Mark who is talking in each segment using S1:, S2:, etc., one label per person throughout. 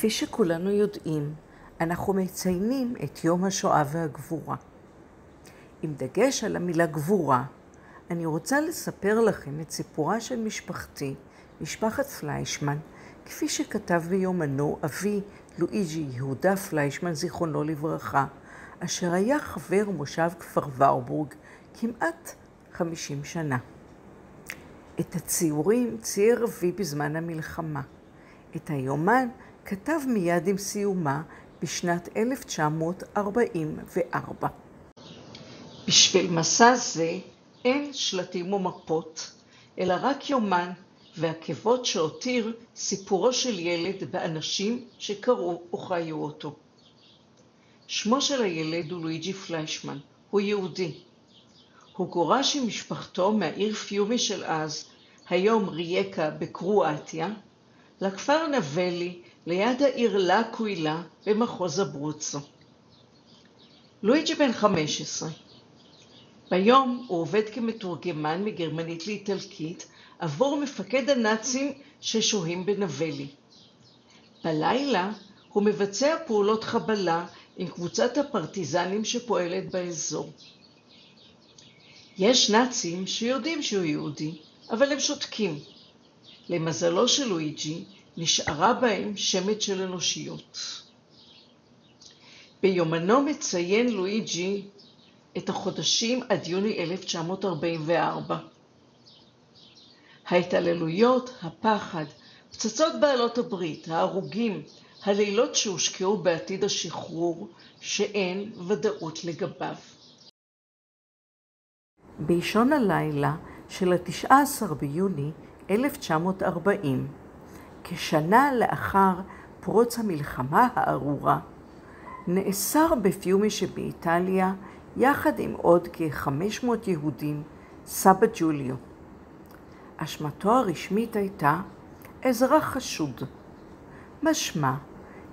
S1: כפי שכולנו יודעים, אנחנו מציינים את יום השואה והגבורה. עם דגש על המילה גבורה, אני רוצה לספר לכם את סיפורה של משפחתי, משפחת פליישמן, כפי שכתב ביומנו אבי לואיג'י יהודה פליישמן, זיכרונו לברכה, אשר היה חבר מושב כפר ורבורג כמעט 50 שנה. את הציורים צייר אבי בזמן המלחמה. את היומן כתב מיד עם סיומה בשנת 1944. בשביל מסע זה אין שלטים ומפות, אלא רק יומן ועקבות שהותיר סיפורו של ילד באנשים שקראו וחיו אותו. שמו של הילד הוא לואיג'י פליישמן, הוא יהודי. הוא גורש עם משפחתו מהעיר פיומי של אז, היום רייקה בקרואטיה, לכפר נבלי ליד העיר לאקווילה במחוז אברוצו. לואיג'י בן 15. ביום הוא עובד כמתורגמן מגרמנית לאיטלקית עבור מפקד הנאצים ששוהים בנבלי. בלילה הוא מבצע פעולות חבלה עם קבוצת הפרטיזנים שפועלת באזור. יש נאצים שיודעים שהוא יהודי, אבל הם שותקים. למזלו של לואיג'י נשארה בהם שמץ של אנושיות. ביומנו מציין לואיג'י את החודשים עד יוני 1944. ההתעללויות, הפחד, פצצות בעלות הברית, ההרוגים, הלילות שהושקעו בעתיד השחרור, שאין ודאות לגביו. באישון הלילה של ה-19 ביוני 1940, כשנה לאחר פרוץ המלחמה הארורה, נאסר בפיומי שבאיטליה, יחד עם עוד כ-500 יהודים, סבא ג'וליו. אשמתו הרשמית הייתה אזרח חשוד. משמע,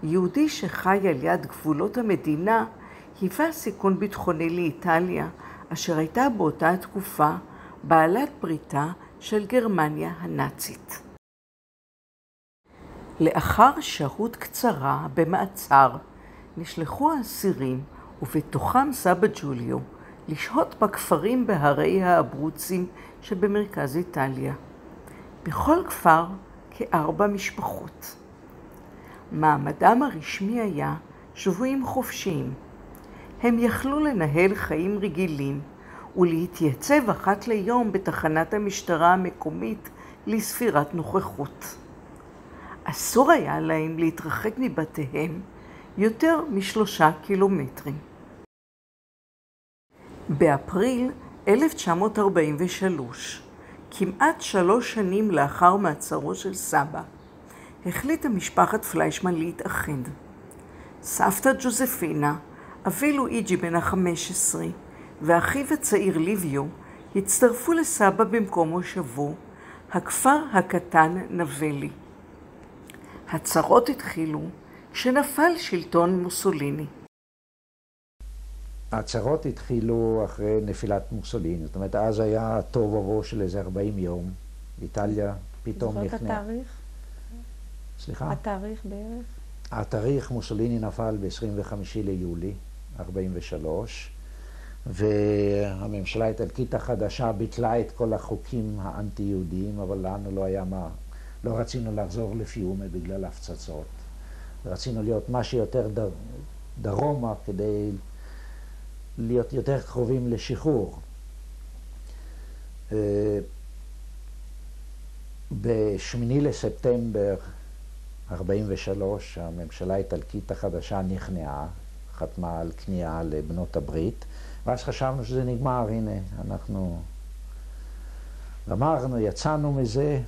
S1: יהודי שחי על יד גבולות המדינה היווה סיכון ביטחוני לאיטליה, אשר הייתה באותה תקופה בעלת בריתה של גרמניה הנאצית. לאחר שהות קצרה במעצר, נשלחו האסירים, ובתוכם סבא ג'וליו, לשהות בכפרים בהרי האברוצים שבמרכז איטליה. בכל כפר כ4 משפחות. מעמדם הרשמי היה שבויים חופשיים. הם יכלו לנהל חיים רגילים ולהתייצב אחת ליום בתחנת המשטרה המקומית לספירת נוכחות. אסור היה להם להתרחק מבתיהם יותר מ3 קילומטרים. באפריל 1943, כמעט 3 שנים לאחר מעצרו של סבא, החליטה משפחת פליישמן להתאחד. סבתא ג'וזפינה, אבי לואיג'י בן 15, ואחיו הצעיר ליביו הצטרפו לסבא במקום מושבו, הכפר הקטן נבלי. הצרות התחילו כשנפל שלטון מוסוליני.
S2: הצרות התחילו אחרי נפילת מוסוליני, זאת אומרת, אז היה תוהו ובוהו של איזה 40 יום. איטליה פתאום נכנעה.
S3: זוכרת התאריך?
S2: סליחה?
S3: התאריך בערך?
S2: התאריך מוסוליני נפל ב-25 ליולי 43, והממשלה האיטלקית החדשה ביטלה את כל החוקים האנטי-יהודיים, אבל לנו לא היה מה. לא רצינו לחזור לפיומי בגלל הפצצות. רצינו להיות מה שיותר דרומה כדי להיות יותר קרובים לשחרור. ב-8 לספטמבר 43 הממשלה האיטלקית החדשה נכנעה, חתמה על כניעה לבנות הברית, ואז חשבנו שזה נגמר, הנה, אנחנו אמרנו, יצאנו מזה.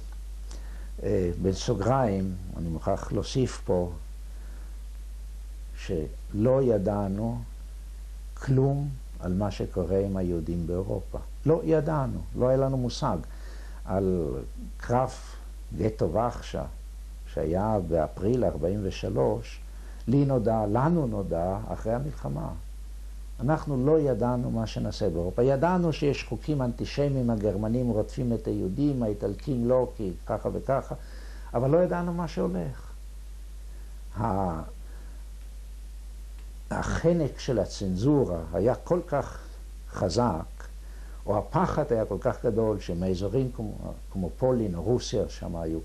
S2: בסוגריים, אני מוכרח להוסיף פה, שלא ידענו כלום על מה שקורה עם היהודים באירופה. לא ידענו, לא היה לנו מושג. על קרב גטו ורשה, שהיה באפריל 43, לנו נודע אחרי המלחמה. אנחנו לא ידענו מה שנעשה באירופה. ידענו שיש חוקים אנטישמיים, הגרמנים רודפים את היהודים, האיטלקים לא, כי ככה וככה, אבל לא ידענו מה שהולך. החנק של הצנזורה היה כל כך חזק, או הפחד היה כל כך גדול, שמאזורים כמו פולין או רוסיה, שם היו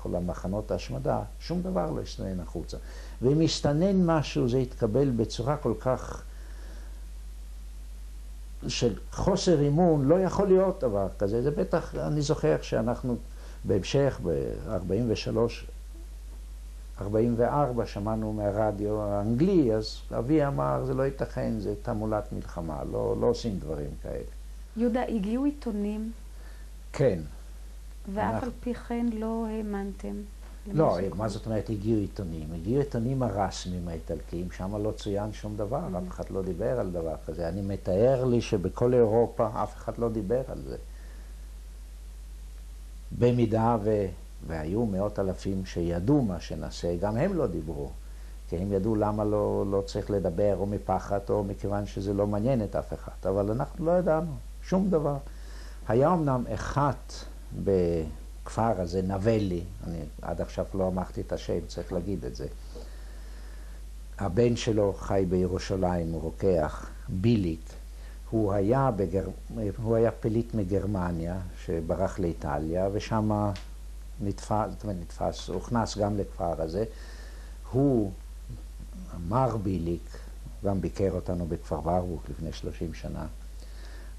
S2: כל המחנות ההשמדה, שום דבר לא הסתנן החוצה. ואם הסתנן משהו, זה התקבל בצורה כל כך של חוסר אימון, לא יכול להיות דבר כזה. זה בטח, אני זוכר שאנחנו בהמשך, ב-43, 44, שמענו מהרדיו האנגלי, אז אבי אמר, זה לא ייתכן, זה תעמולת מלחמה, לא עושים דברים כאלה.
S3: יהודה, הגיעו עיתונים?
S2: כן.
S3: ואף על פי כן לא האמנתם?
S2: לא, מה זאת אומרת הגיעו עיתונים? הגיעו עיתונים הרשמיים האיטלקיים, שם לא צוין שום דבר, אף אחד לא דיבר על דבר כזה. אני מתאר לי שבכל אירופה אף אחד לא דיבר על זה. במידה והיו מאות אלפים שידעו מה שנעשה, גם הם לא דיברו. כי הם ידעו למה לא צריך לדבר, או מפחד, או מכיוון שזה לא מעניין את אף אחד. אבל אנחנו לא ידענו שום דבר. היה אמנם אחת בכפר הזה, נבלי, אני עד עכשיו לא אמרתי את השם, צריך להגיד את זה. הבן שלו חי בירושלים, הוא רוקח, ביליק. הוא היה פליט מגרמניה שברח לאיטליה, ושם נתפס, הוכנס גם לכפר הזה. הוא, מר ביליק, גם ביקר אותנו בכפר ברבוק לפני 30 שנה.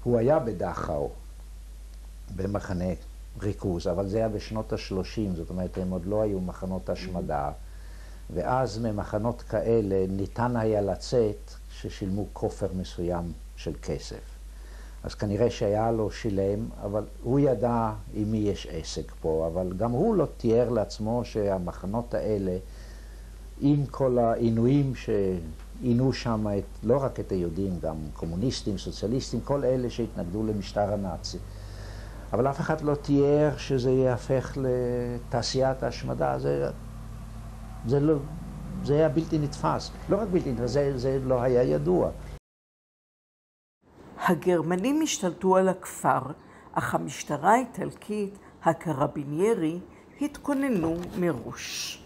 S2: הוא היה בדכאו, במחנה ריכוז, אבל זה היה בשנות ה-30, זאת אומרת, הם עוד לא היו מחנות השמדה, ואז ממחנות כאלה ניתן היה לצאת כששילמו כופר מסוים של כסף. אז כנראה שהיה לו שילם, אבל הוא ידע עם מי יש עסק פה, אבל גם הוא לא תיאר לעצמו שהמחנות האלה, עם כל העינויים שעינו שם לא רק את היהודים, גם קומוניסטים, סוציאליסטים, כל אלה שהתנגדו למשטר הנאצי. אבל אף אחד לא תיאר שזה יהפך לתעשיית ההשמדה. זה היה בלתי נתפס. לא רק בלתי נתפס, זה לא היה ידוע.
S1: הגרמנים השתלטו על הכפר, אך המשטרה האיטלקית, הקרביניירי, התכוננו מראש.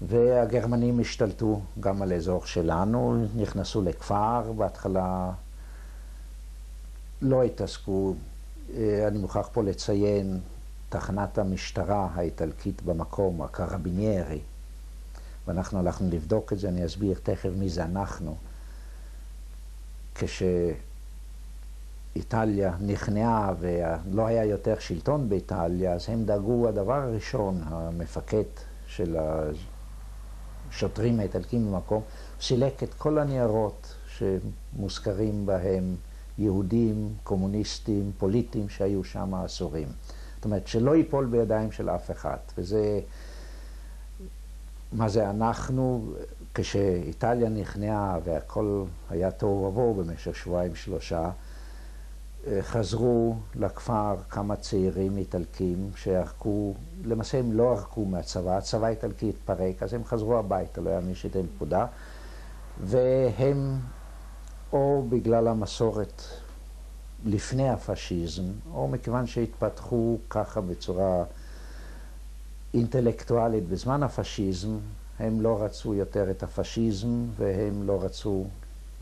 S2: והגרמנים השתלטו גם על האזור שלנו, נכנסו לכפר, בהתחלה לא התעסקו. אני מוכרח פה לציין תחנת המשטרה האיטלקית במקום, הקרביניירי, ואנחנו הלכנו לבדוק את זה, אני אסביר תכף מי זה אנחנו. כשאיטליה נכנעה ולא היה יותר שלטון באיטליה, אז הם דאגו, הדבר הראשון, המפקד של השוטרים האיטלקים במקום, סילק את כל הניירות שמוזכרים בהם יהודים, קומוניסטים, פוליטיים שהיו שם אסורים. זאת אומרת, שלא ייפול בידיים של אף אחד. וזה, מה זה אנחנו, כשאיטליה נכנעה והכל היה תוהו ובוהו במשך שבועיים שלושה, חזרו לכפר כמה צעירים איטלקים שערקו, למעשה הם לא ערקו מהצבא, הצבא האיטלקי התפרק, אז הם חזרו הביתה, לא היה מי שייתן פקודה, והם או בגלל המסורת לפני הפשיזם, או מכיוון שהתפתחו ככה בצורה אינטלקטואלית בזמן הפשיזם, הם לא רצו יותר את הפשיזם, והם לא רצו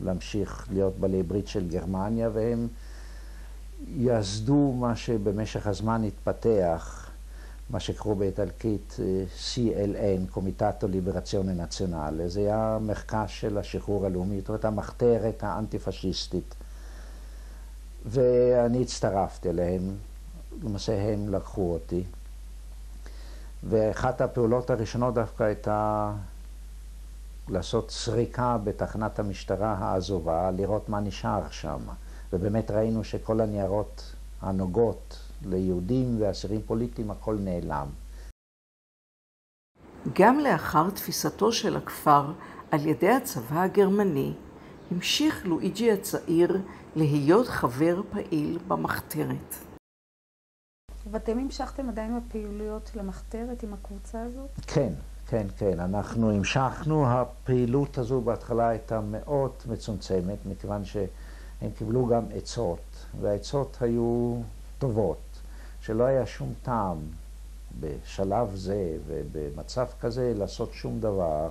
S2: להמשיך להיות בעלי ברית של גרמניה, והם יסדו מה שבמשך הזמן התפתח, מה שקראו באיטלקית CLN, קומיטטו ליברציוני נציונלי. זה היה מרכז של השחרור הלאומי, זאת אומרת המחתרת האנטי-פשיסטית. ואני הצטרפתי אליהם, למעשה הם לקחו אותי. ואחת הפעולות הראשונות דווקא הייתה לעשות סריקה בתחנת המשטרה העזובה, לראות מה נשאר שם. ובאמת ראינו שכל הניירות הנוגעות ליהודים ואסירים פוליטיים, הכל נעלם.
S1: גם לאחר תפיסתו של הכפר על ידי הצבא הגרמני, המשיך לואיג'י הצעיר להיות חבר פעיל במחתרת.
S3: ואתם המשכתם עדיין בפעילויות של המחתרת עם הקבוצה הזאת?
S2: כן, כן, כן. אנחנו המשכנו. הפעילות הזו בהתחלה הייתה מאוד מצומצמת, מכיוון שהם קיבלו גם עצות, והעצות היו טובות, שלא היה שום טעם בשלב זה ובמצב כזה לעשות שום דבר,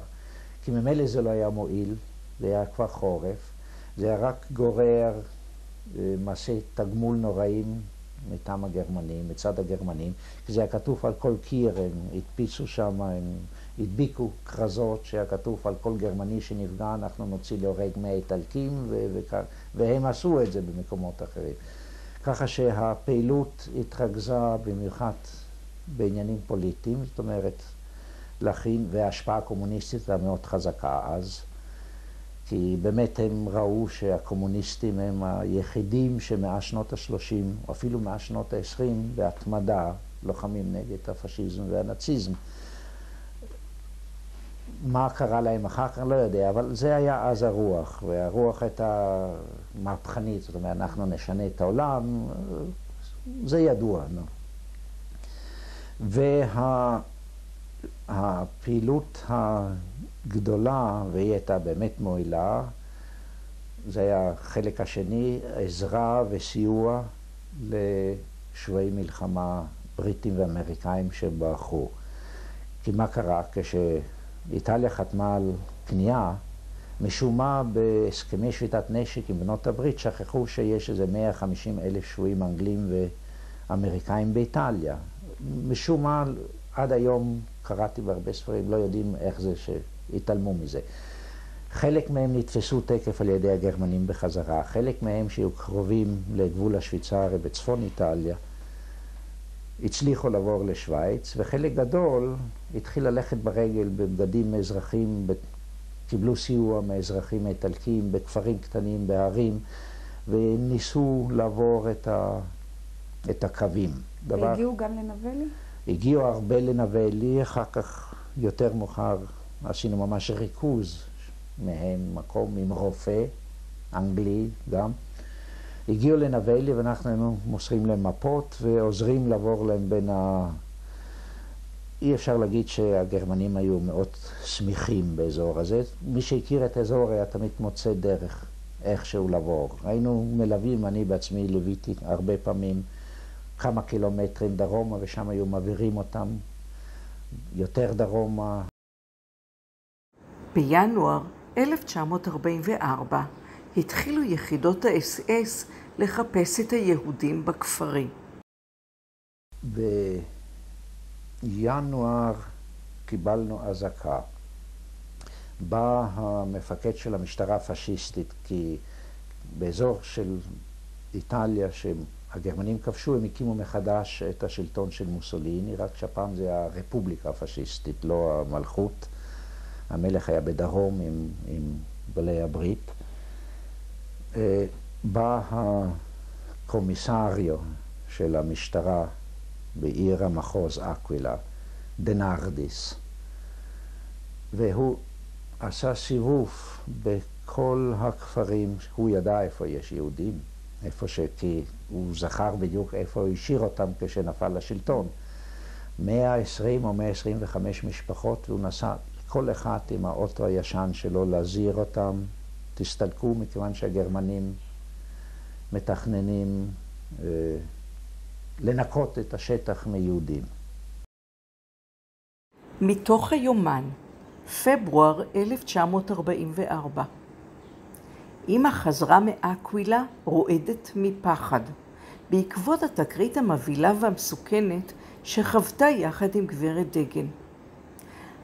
S2: כי ממילא זה לא היה מועיל, זה היה כבר חורף, זה היה רק גורר מעשי תגמול נוראים מטעם הגרמנים, מצד הגרמנים, כי זה היה כתוב על כל קיר, הם הדפיסו שם, הם הדביקו כרזות שהיה כתוב על כל גרמני שנפגע, אנחנו נוציא להורג 100 איטלקים, והם עשו את זה במקומות אחרים. ככה שהפעילות התרכזה במיוחד בעניינים פוליטיים, זאת אומרת, וההשפעה הקומוניסטית הייתה מאוד חזקה אז, כי באמת הם ראו שהקומוניסטים הם היחידים שמאה שנות ה-30, או אפילו מאה שנות ה-20, בהתמדה, לוחמים נגד הפשיזם והנאציזם. מה קרה להם אחר כך, לא יודע, אבל זה היה אז הרוח, והרוח הייתה מהפכנית, זאת אומרת, אנחנו נשנה את העולם, זה ידוע, נו. והפעילות הגדולה, והיא הייתה באמת מועילה, זה היה החלק השני, עזרה וסיוע לשבויי מלחמה בריטים ואמריקאים שברחו. כי מה קרה? כשאיטליה חתמה על כניעה, משום מה בהסכמי שביתת נשק עם בנות הברית שכחו שיש איזה 150,000 שבויים אנגלים ואמריקאים באיטליה. משום מה עד היום קראתי בהרבה ספרים, לא יודעים איך זה שהתעלמו מזה. חלק מהם נתפסו תקף על ידי הגרמנים בחזרה, חלק מהם שהיו קרובים לגבול השוויצרי בצפון איטליה, הצליחו לעבור לשוויץ, וחלק גדול התחיל ללכת ברגל בבגדים אזרחיים, קיבלו סיוע מאזרחים איטלקים בכפרים קטנים, בערים, וניסו לעבור את הקווים.
S3: והגיעו גם לנבלי?
S2: הגיעו הרבה לנבלי, אחר כך יותר מאוחר עשינו ממש ריכוז מהם, מקום עם רופא, אנגלי גם. הגיעו לנבלי ואנחנו היינו מוסרים להם מפות ועוזרים לעבור להם בין אי אפשר להגיד שהגרמנים היו מאוד שמחים באזור הזה. מי שהכיר את האזור היה תמיד מוצא דרך איכשהו לעבור. היינו מלווים, אני בעצמי לוויתי הרבה פעמים כמה קילומטרים דרומה, ושם היו מעבירים אותם יותר דרומה.
S1: בינואר 1944 התחילו יחידות האס-אס לחפש את היהודים בכפרים.
S2: בינואר קיבלנו אזעקה. בא המפקד של המשטרה הפשיסטית, כי באזור של איטליה שהגרמנים כבשו, הם הקימו מחדש את השלטון של מוסוליני, רק שהפעם זה הרפובליקה הפשיסטית, לא המלכות. המלך היה בדרום עם בעלי הברית. בא הקומיסריו של המשטרה בעיר המחוז אקווילה, דנרדיס, והוא עשה סיבוב בכל הכפרים, הוא ידע איפה יש יהודים, כי הוא זכר בדיוק איפה הוא השאיר אותם כשנפל לשלטון. 120 או 125 משפחות, והוא נסע כל אחד עם האוטו הישן שלו להזהיר אותם, תסתלקו מכיוון שהגרמנים מתכננים לנקות את השטח מיהודים.
S1: מתוך היומן, פברואר 1944. אמא חזרה מאקווילה רועדת מפחד, בעקבות התקרית המבהילה והמסוכנת שחוותה יחד עם גברת דגן.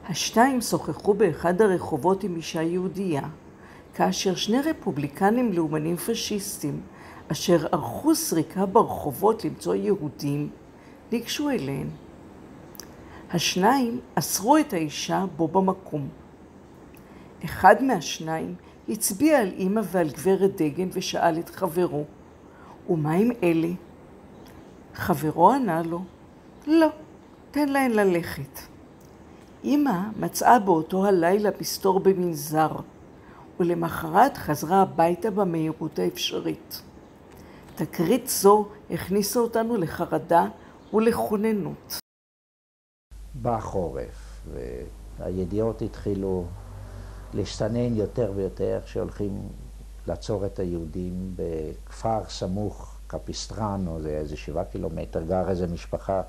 S1: השתיים שוחחו באחד הרחובות עם אישה יהודייה, כאשר שני רפובליקנים לאומנים פשיסטים, אשר ערכו סריקה ברחובות למצוא יהודים, ניגשו אליהן. השניים אסרו את האישה בו במקום. אחד מהשניים הצביע על אמא ועל גברת דגן ושאל את חברו, ומה עם אלה? חברו ענה לו, לא, תן להן ללכת. אמא מצאה באותו הלילה מסתור במנזר, ולמחרת חזרה הביתה במהירות האפשרית. תקרית זו הכניסה אותנו לחרדה ולכוננות.
S2: בא חורף, והידיעות התחילו להשתנן יותר ויותר, שהולכים לעצור את היהודים בכפר סמוך, קפיסטרנו, זה איזה 7 קילומטר, גר איזה משפחה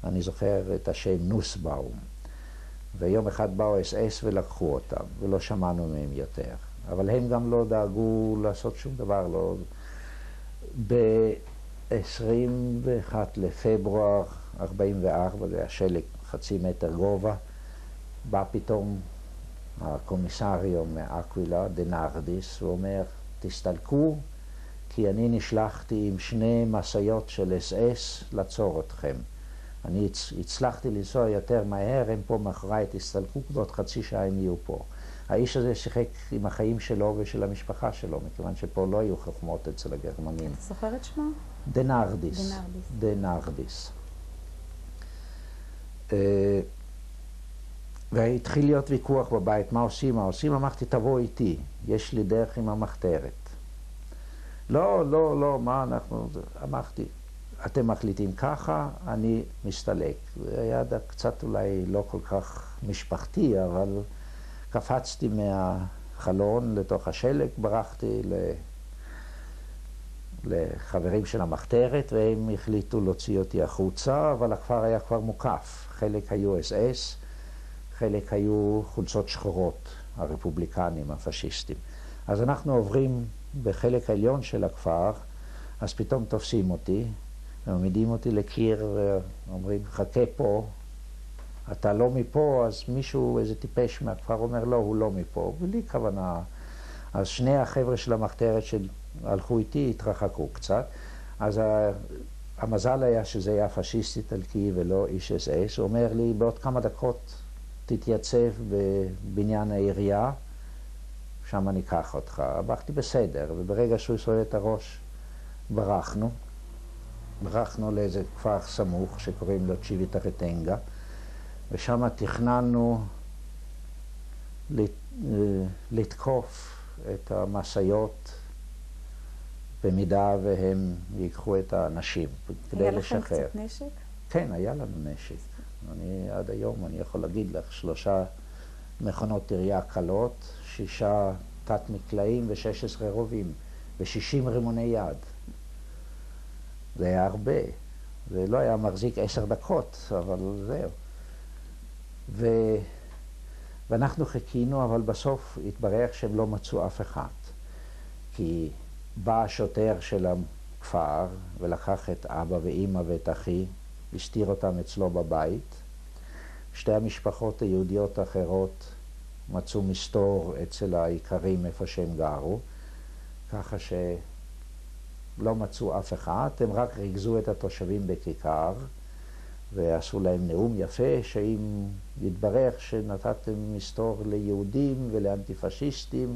S2: אני זוכר את השם נוסבאום. ויום אחד באו אס ולקחו אותם, ולא שמענו מהם יותר. אבל הם גם לא דאגו לעשות שום דבר, לא... ב-21 לפברואר 44, זה היה שלג חצי מטר גובה, בא פתאום הקומיסריו מאקווילה, דנרדיס, ואומר, תסתלקו, כי אני נשלחתי עם 2 מסעיות של אס לעצור אתכם. אני הצלחתי לנסוע יותר מהר, הם פה מאחוריי, תסתלקו, בעוד חצי שעה הם יהיו פה. האיש הזה שיחק עם החיים שלו ושל המשפחה שלו, מכיוון שפה לא היו חכמות אצל הגרמנים.
S3: אתה זוכר את שמו?
S2: דנרדיס. דנרדיס. והתחיל להיות ויכוח בבית, מה עושים? אמרתי, תבוא איתי, יש לי דרך עם המחתרת. לא, מה אנחנו... אמרתי, אתם מחליטים ככה, אני מסתלק. זה היה קצת אולי לא כל כך משפחתי, אבל קפצתי מהחלון לתוך השלג, ברחתי לחברים של המחתרת, והם החליטו להוציא אותי החוצה, אבל הכפר היה כבר מוקף. חלק היו אס, חלק היו חולצות שחורות, הרפובליקנים, הפשיסטים. אז אנחנו עוברים בחלק העליון של הכפר, אז פתאום תופסים אותי, מעמידים אותי לקיר, ואומרים, חכה פה, אתה לא מפה, אז מישהו, איזה טיפש מהכפר אומר, לא, הוא לא מפה, בלי כוונה. אז 2 החבר'ה של המחתרת שהלכו איתי, התרחקו קצת. אז המזל היה שזה היה פשיסט איטלקי ולא איש אס. הוא אומר לי, בעוד כמה דקות תתייצב בבניין העירייה, שם אני אקח אותך. אמרתי, בסדר, וברגע שהוא סועד את הראש, ברחנו לאיזה כפר סמוך שקוראים לו צ'יוויטה-רטנגה, ושם תכננו לתקוף את המשאיות במידה והם ייקחו את האנשים כדי לשחרר.
S3: היה לכם קצת נשק?
S2: כן, היה לנו נשק. עד היום אני יכול להגיד לך 3 מכונות ירייה קלות, 6 תת-מקלעים ו16 רובים ו60 רימוני יד. זה היה הרבה. זה לא היה מחזיק 10 דקות, אבל זהו. ואנחנו חיכינו, אבל בסוף התברר שהם לא מצאו אף אחד. כי בא השוטר של הכפר ולקח את אבא ואמא ואת אחי, הסתיר אותם אצלו בבית. 2 המשפחות היהודיות האחרות מצאו מסתור אצל העיקרים איפה שהם גרו, ככה שלא מצאו אף אחד, הם רק ריכזו את התושבים בכיכר, ועשו להם נאום יפה, שאם יתברך שנתתם מסתור ליהודים ולאנטיפשיסטים,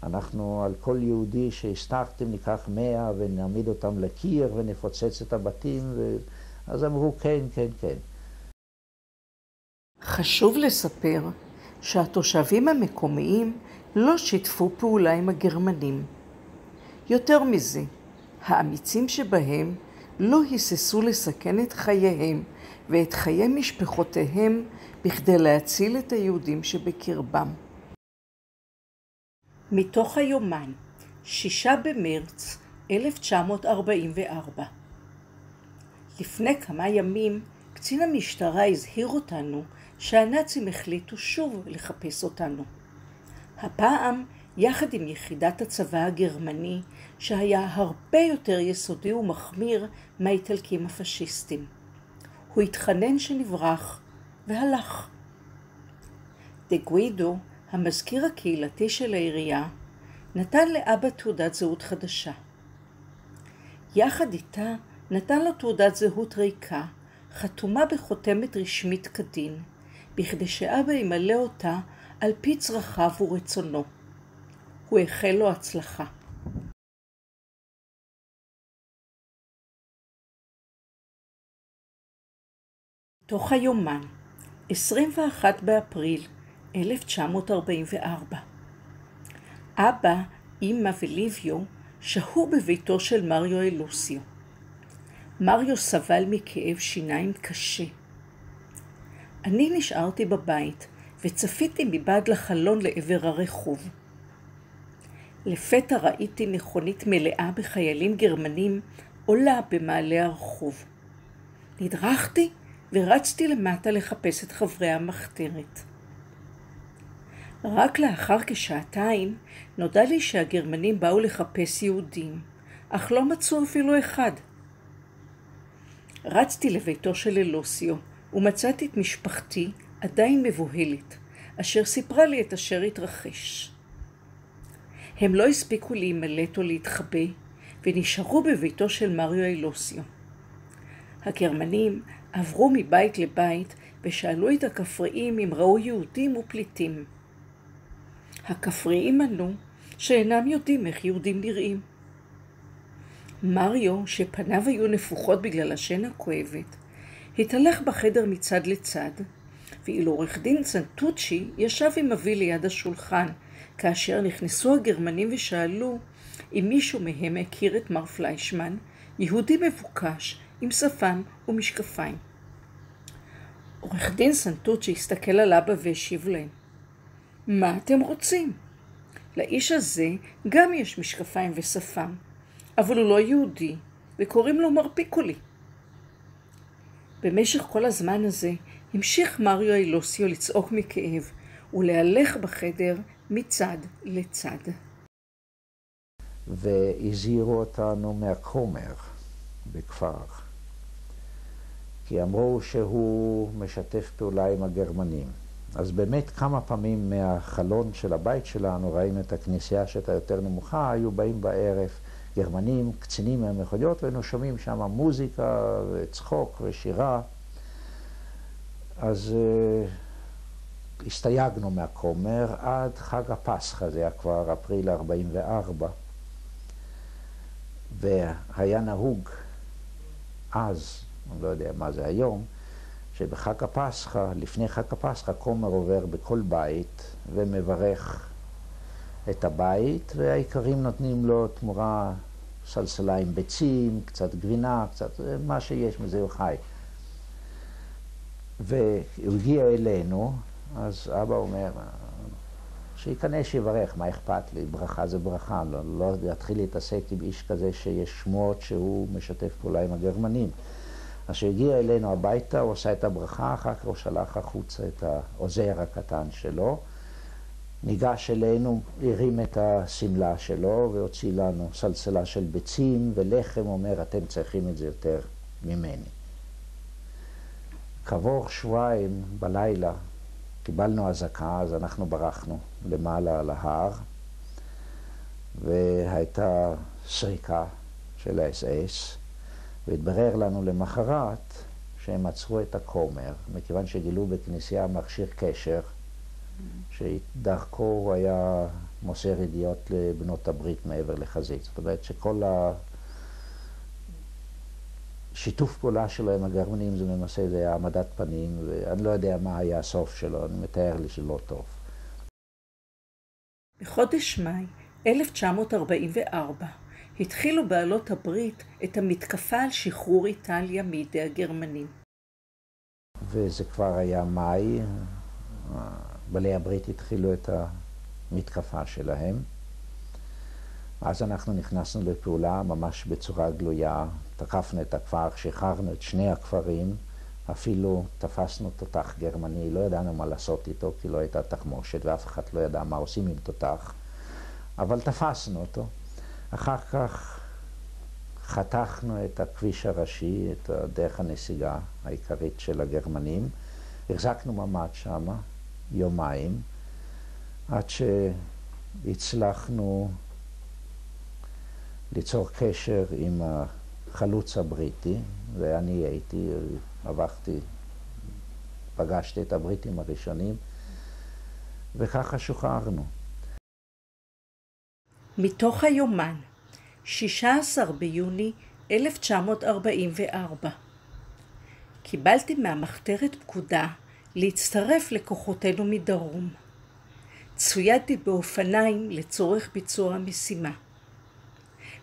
S2: אנחנו על כל יהודי שהסתרתם ניקח 100 ונעמיד אותם לקיר ונפוצץ את הבתים, אז אמרו כן, כן, כן.
S1: חשוב לספר שהתושבים המקומיים לא שיתפו פעולה עם הגרמנים. יותר מזה, האמיצים שבהם לא היססו לסכן את חייהם ואת חיי משפחותיהם בכדי להציל את היהודים שבקרבם. מתוך היומן, 6 במרץ 1944. לפני כמה ימים, קצין המשטרה הזהיר אותנו שהנאצים החליטו שוב לחפש אותנו. הפעם יחד עם יחידת הצבא הגרמני, שהיה הרבה יותר יסודי ומחמיר מהאיטלקים הפשיסטים. הוא התחנן שנברח והלך. דה גווידו, המזכיר הקהילתי של העירייה, נתן לאבא תעודת זהות חדשה. יחד איתה נתן לו תעודת זהות ריקה, חתומה בחותמת רשמית כדין, בכדי שאבא ימלא אותה על פי צרכיו ורצונו. הוא החל לו הצלחה. תוך היומן, 21 באפריל 1944. אבא, אמא וליביו שהו בביתו של מריו אלוסיו. מריו סבל מכאב שיניים קשה. אני נשארתי בבית וצפיתי מבעד לחלון לעבר הרחוב. לפתע ראיתי מכונית מלאה בחיילים גרמנים עולה במעלה הרחוב. נדרכתי ורצתי למטה לחפש את חברי המחתרת. רק לאחר כשעתיים נודע לי שהגרמנים באו לחפש יהודים, אך לא מצאו אפילו אחד. רצתי לביתו של אלוסיו ומצאתי את משפחתי עדיין מבוהלת, אשר סיפרה לי את אשר התרחש. הם לא הספיקו להימלט או להתחבא, ונשארו בביתו של מריו אלוסיו. הגרמנים עברו מבית לבית ושאלו את הכפריים אם ראו יהודים ופליטים. הכפריים ענו שאינם יודעים איך יהודים נראים. מריו, שפניו היו נפוחות בגלל השינה הכואבת, התהלך בחדר מצד לצד, ואילו עורך דין סנטוצ'י ישב עם אבי ליד השולחן, כאשר נכנסו הגרמנים ושאלו אם מישהו מהם הכיר את מר פליישמן, יהודי מבוקש עם שפם ומשקפיים. עורך דין סנטוצ'י הסתכל על אבא והשיב להם, מה אתם רוצים? לאיש הזה גם יש משקפיים ושפם, אבל הוא לא יהודי, וקוראים לו מר פיקולי. במשך כל הזמן הזה המשיך מריו אלוסיו לצעוק מכאב ולהלך בחדר מצד לצד.
S2: והזהירו אותנו מהכומר בכפר, כי אמרו שהוא משתף פעולה עם הגרמנים. אז באמת כמה פעמים מהחלון של הבית שלנו ראינו את הכנסייה שהייתה יותר נמוכה, היו באים בערב גרמנים, קצינים מהמכוניות, והיינו שומעים שם מוזיקה וצחוק ושירה. אז הסתייגנו מהכומר עד חג הפסחא, זה היה כבר אפריל 44. והיה נהוג אז, אני לא יודע מה זה היום, שבחג הפסחא, לפני חג הפסחא, כומר עובר בכל בית ומברך את הבית, והעיקרים נותנים לו תמורה סלסלה עם ביצים, קצת גבינה, קצת מה שיש, מזה הוא חי. והוא הגיע אלינו, אז אבא אומר, שייכנס שיברך, מה אכפת לי? ברכה זה ברכה, לא להתחיל להתעסק עם איש כזה שיש שמועות שהוא משתף פעולה עם הגרמנים. אז שהגיע אלינו הביתה, הוא עשה את הברכה, אחר כך הוא שלח החוצה את העוזר הקטן שלו, ניגש אלינו, הרים את הסמלה שלו והוציא לנו סלסלה של ביצים ולחם, אומר, אתם צריכים את זה יותר ממני. כעבור שבועיים בלילה קיבלנו אזעקה, אז אנחנו ברחנו למעלה על ההר, והייתה שריקה של האס-אס, והתברר לנו למחרת שהם עצרו את הכומר, מכיוון שגילו בכנסייה מכשיר קשר, שדרכו הוא היה מוסר ידיעות לבנות הברית מעבר לחזית. זאת אומרת שכל השיתוף פעולה שלו עם הגרמנים זה למעשה זה העמדת פנים, ואני לא יודע מה היה הסוף שלו, אני מתאר לי שלא טוב.
S1: בחודש מאי 1944 התחילו בעלות הברית את המתקפה על שחרור איטליה מידי הגרמנים.
S2: וזה כבר היה מאי, בעלי הברית התחילו את המתקפה שלהם. אז אנחנו נכנסנו לפעולה ממש בצורה גלויה, תקפנו את הכפר, שחררנו את שני הכפרים, אפילו תפסנו תותח גרמני, לא ידענו מה לעשות איתו, כי לא הייתה תחמושת ואף אחד לא ידע מה עושים עם תותח, אבל תפסנו אותו. אחר כך חתכנו את הכביש הראשי, את דרך הנסיגה העיקרית של הגרמנים, החזקנו ממש שמה יומיים, עד שהצלחנו ליצור קשר עם החלוץ הבריטי, ואני הייתי, עברתי, פגשתי את הבריטים הראשונים, וככה שוחררנו.
S1: מתוך היומן, 16 ביוני 1944. קיבלתי מהמחתרת פקודה להצטרף לכוחותינו מדרום. צוידתי באופניים לצורך ביצוע המשימה.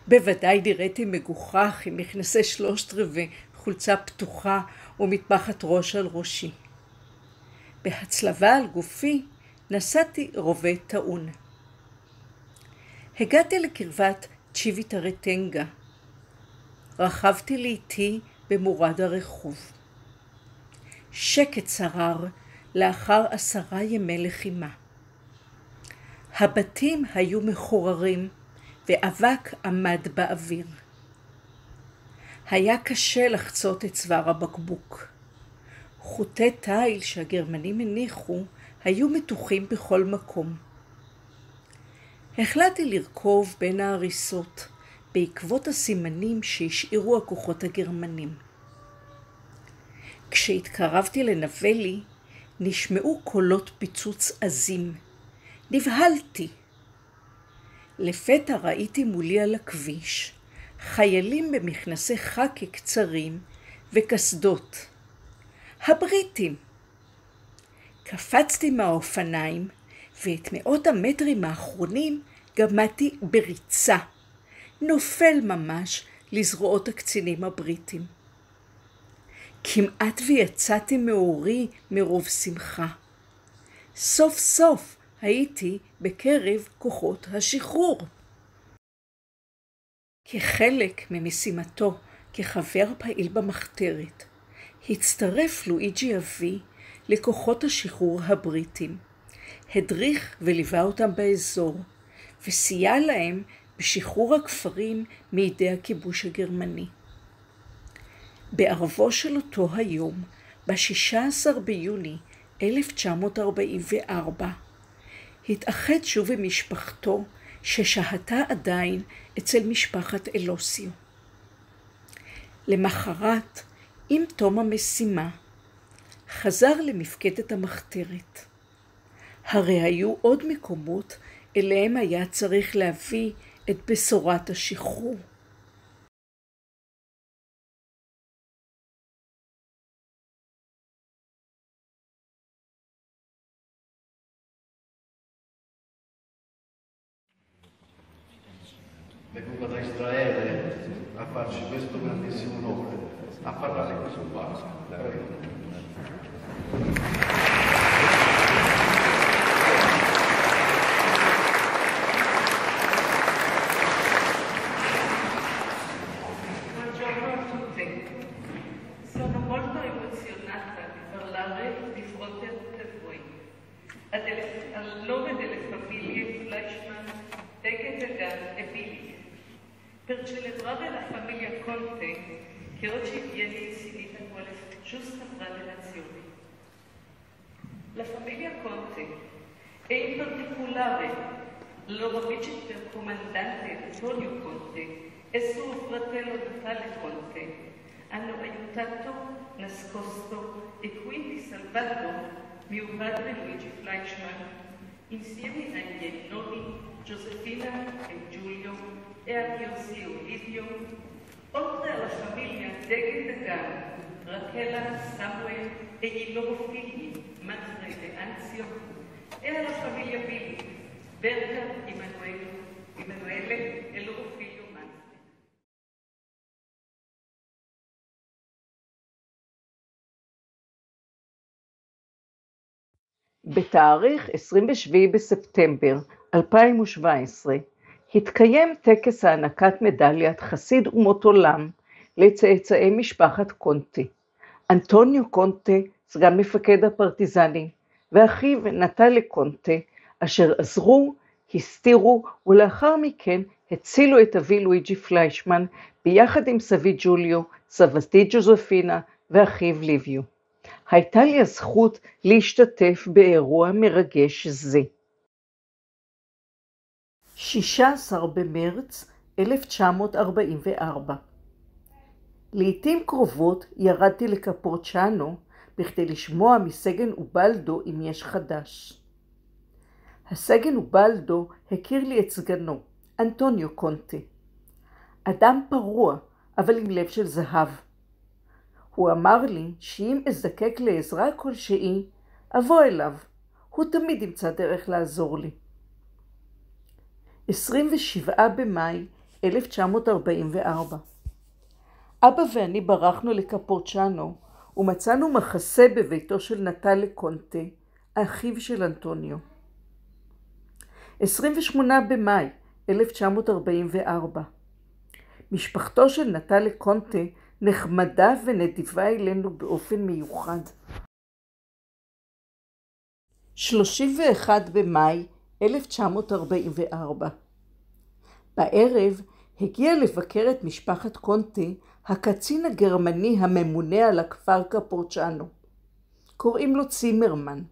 S1: בוודאי נראיתי מגוחך עם מכנסי 3/4, חולצה פתוחה ומטפחת ראש על ראשי. בהצלבה על גופי נשאתי רובה טעון. הגעתי לקרבת צ'יוויטרטנגה. רכבתי לאיטי במורד הרחוב. שקט שרר לאחר 10 ימי לחימה. הבתים היו מחוררים ואבק עמד באוויר. היה קשה לחצות את צוואר הבקבוק. חוטי תיל שהגרמנים הניחו היו מתוחים בכל מקום. החלטתי לרכוב בין ההריסות בעקבות הסימנים שהשאירו הכוחות הגרמנים. כשהתקרבתי לנבלי, נשמעו קולות פיצוץ עזים. נבהלתי. לפתע ראיתי מולי על הכביש חיילים במכנסי חקי קצרים וקסדות. הבריטים. קפצתי מהאופניים, ואת 100 המטרים האחרונים גמדתי בריצה. נופל ממש לזרועות הקצינים הבריטים. כמעט ויצאתי מאורי מרוב שמחה. סוף סוף הייתי בקרב כוחות השחרור. כחלק ממשימתו כחבר פעיל במחתרת, הצטרף לואיג'י אבי לכוחות השחרור הבריטים, הדריך וליווה אותם באזור, וסייע להם בשחרור הכפרים מידי הכיבוש הגרמני. בערבו של אותו היום, ב-16 ביוני 1944, התאחד שוב עם משפחתו ששהתה עדיין אצל משפחת אלוסיו. למחרת, עם תום המשימה, חזר למפקדת המחתרת. הרי היו עוד מקומות אליהם היה צריך להביא את בשורת השחרור.
S4: Venuto da Israele a farci questo grandissimo onore, a parlare qui sul palco.
S5: Buongiorno a tutti. Sono molto emozionata di parlare di fronte a tutte voi. Al nome delle famiglie Fleischmann, Deghe Dagan e Billy, per celebrare la famiglia Conte che oggi viene insignita quale giusta fra le nazioni. La famiglia Conte e in particolare il loro vice comandante Antonio Conte e suo fratello Natale Conte hanno aiutato, nascosto e quindi salvato mio padre Luigi Fleischmann insieme ai miei nonni Giuseppina e Giulio e a mio zio Livio, oltre alla famiglia Deghe Dagan, Rachela, Samuel e i loro figli Manfred e Anzio, e alla famiglia Billy, Berta, Emanuele e il loro figlio Manfred.
S1: בתאריך 27 בספטמבר 2017 התקיים טקס הענקת מדליית חסיד אומות עולם לצאצאי משפחת קונטה. אנטוניו קונטה, סגן מפקד הפרטיזנים, ואחיו נטלה קונטה, אשר עזרו, הסתירו ולאחר מכן הצילו את אבי לואיג'י פליישמן ביחד עם סבי ג'וליו, סבתי ג'וזפינה ואחיו ליביו. הייתה לי הזכות להשתתף באירוע מרגש זה. 16 במרץ 1944. לעתים קרובות ירדתי לקפורצ'אנו בכדי לשמוע מסגן אובלדו אם יש חדש. הסגן אובלדו הכיר לי את סגנו, אנטוניו קונטה. אדם פרוע, אבל עם לב של זהב. הוא אמר לי שאם אזדקק לעזרה כלשהי, אבוא אליו. הוא תמיד ימצא דרך לעזור לי. 27 במאי 1944. אבא ואני ברחנו לקפורצ'אנו ומצאנו מחסה בביתו של נטלה קונטה, אחיו של אנטוניו. 28 במאי 1944. משפחתו של נטלה קונטה נחמדה ונדיבה אלינו באופן מיוחד. 31 במאי 1944. בערב הגיע לבקר את משפחת קונטה הקצין הגרמני הממונה על הכפר קפוצ'אנו. קוראים לו צימרמן.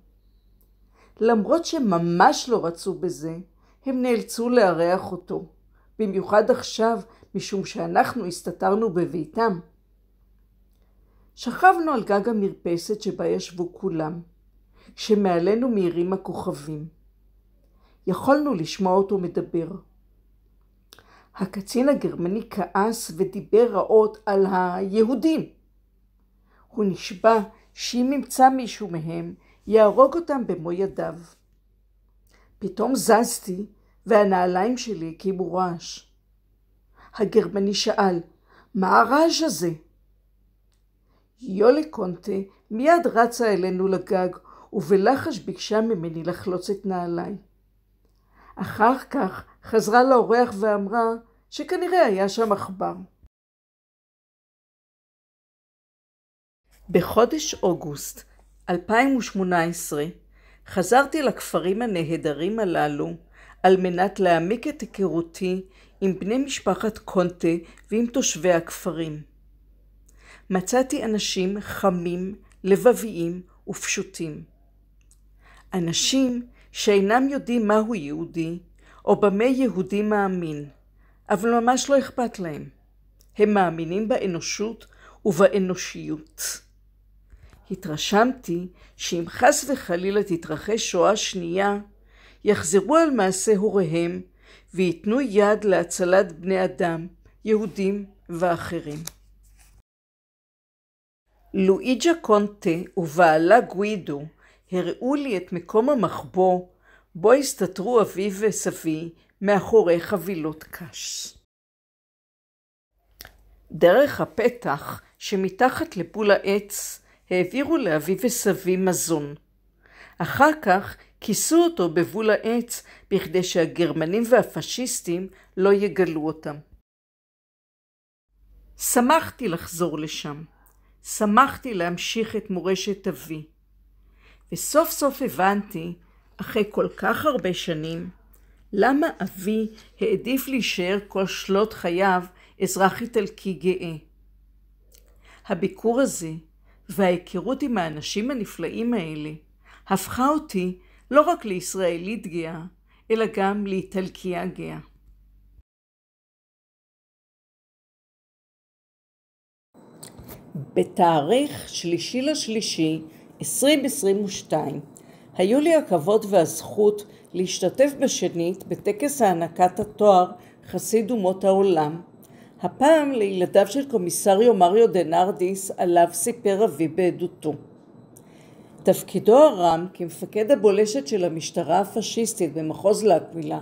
S1: למרות שממש לא רצו בזה, הם נאלצו לארח אותו, במיוחד עכשיו משום שאנחנו הסתתרנו בביתם. שכבנו על גג המרפסת שבה ישבו כולם, שמעלינו מאירים הכוכבים. יכולנו לשמוע אותו מדבר. הקצין הגרמני כעס ודיבר רעות על היהודים. הוא נשבע שאם ימצא מישהו מהם, יהרוג אותם במו ידיו. פתאום זזתי והנעליים שלי הקימו רעש. הגרמני שאל, מה הרעש הזה? יולי קונטה מיד רצה אלינו לגג ובלחש ביקשה ממני לחלוץ את נעליי. אחר כך חזרה לאורח ואמרה שכנראה היה שם עכבר. בחודש אוגוסט 2018 חזרתי לכפרים הנהדרים הללו על מנת להעמיק את היכרותי עם בני משפחת קונטה ועם תושבי הכפרים. מצאתי אנשים חמים, לבביים ופשוטים. אנשים שאינם יודעים מהו יהודי או במה יהודי מאמין, אבל ממש לא אכפת להם. הם מאמינים באנושות ובאנושיות. התרשמתי שאם חס וחלילה תתרחש שואה שנייה, יחזרו על מעשה הוריהם ויתנו יד להצלת בני אדם, יהודים ואחרים. לואיג'ה קונטה ובעלה גווידו הראו לי את מקום המחבוא בו הסתתרו אבי וסבי מאחורי חבילות קש. דרך הפתח שמתחת לבול העץ העבירו לאבי וסבי מזון. אחר כך כיסו אותו בבול העץ בכדי שהגרמנים והפשיסטים לא יגלו אותם. שמחתי לחזור לשם. שמחתי להמשיך את מורשת אבי. וסוף סוף הבנתי, אחרי כל כך הרבה שנים, למה אבי העדיף להישאר כל שנות חייו אזרח איטלקי גאה. הביקור הזה וההיכרות עם האנשים הנפלאים האלה הפכה אותי לא רק לישראלית גאה, אלא גם לאיטלקיה גאה. בתאריך 3.3.2022 היו לי הכבוד והזכות להשתתף בשנית בטקס הענקת התואר חסיד אומות העולם, הפעם לילדיו של קומיסריו מריו דנרדיס עליו סיפר אבי בעדותו. תפקידו הרם כמפקד הבולשת של המשטרה הפשיסטית במחוז לאקווילה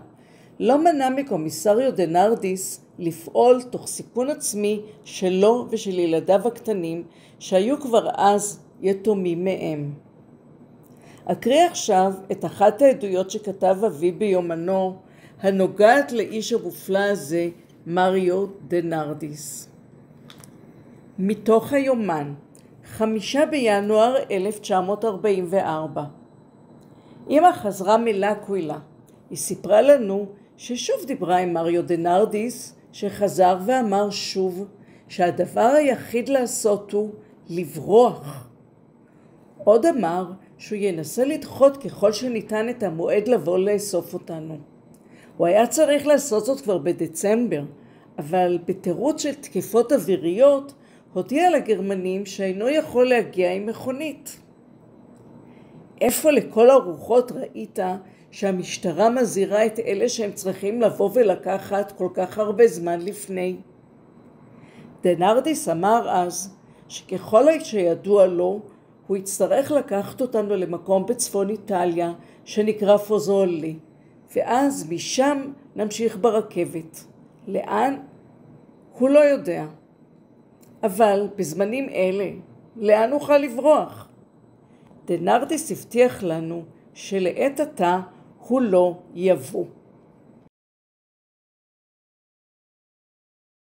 S1: לא מנע מקומיסריו דנרדיס לפעול תוך סיכון עצמי שלו ושל ילדיו הקטנים שהיו כבר אז יתומים מהם. אקריא עכשיו את אחת העדויות שכתב אבי ביומנו הנוגעת לאיש המופלא הזה, מריו דנרדיס. מתוך היומן, 5 בינואר 1944. אמא חזרה מלאקווילה. היא סיפרה לנו ששוב דיברה עם מריו דנרדיס, שחזר ואמר שוב שהדבר היחיד לעשות הוא לברוח. עוד אמר שהוא ינסה לדחות ככל שניתן את המועד לבוא לאסוף אותנו. הוא היה צריך לעשות זאת כבר בדצמבר, אבל בתירוץ של תקיפות אוויריות הודיע לגרמנים שאינו יכול להגיע עם מכונית. איפה לכל הרוחות ראית שהמשטרה מזהירה את אלה שהם צריכים לבוא ולקחת כל כך הרבה זמן לפני? דנרדיס אמר אז שככל שידוע לו, הוא יצטרך לקחת אותנו למקום בצפון איטליה שנקרא פוזולי, ואז משם נמשיך ברכבת. לאן? הוא לא יודע. אבל בזמנים אלה, לאן נוכל לברוח? דנרדיס הבטיח לנו שלעת עתה הוא לא יבוא.